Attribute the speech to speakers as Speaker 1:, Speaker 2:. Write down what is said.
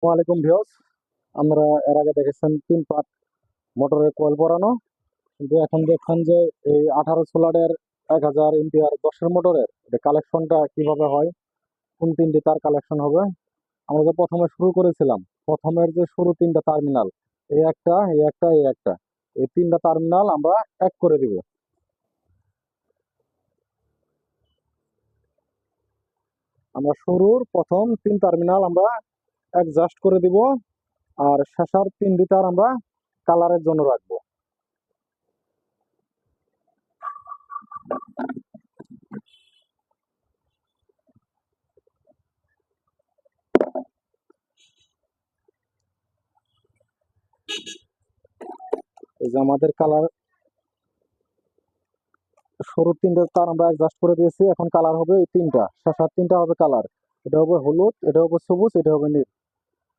Speaker 1: ওয়ালাইকুম ভিউয়ার্স। আমরা এর আগে দেখেছেন 3 পার্ট মোটরের কয়েল পরানো, কিন্তু এখন দেখছেন যে এই 18 সোলারের 1000 এম্পিয়ার 10-এর মোটরের কালেকশনটা কিভাবে হয়, কোন 3টি তার কালেকশন হবে। আমরা যে প্রথমে শুরু করেছিলাম, প্রথমের যে শুরু 3টা টার্মিনাল, এই একটা এই একটা এই একটা, এই 3টা টার্মিনাল আমরা এক করে দিব। আমরা শুরুর প্রথম 3 টার্মিনাল আমরা অ্যাডজাস্ট করে দিব, আর শেষের 3টি তার আমরা কালারের জন্য রাখবো। এই যে আমাদের কালার, শুরুর 3টা তার আমরা অ্যাডজাস্ট করে দিয়েছি। এখন কালার হবে এই 3টা, শেষের 3টা হবে কালার। এটা হবে হলুদ, এটা হবে সবুজ, এটা হবে নীল।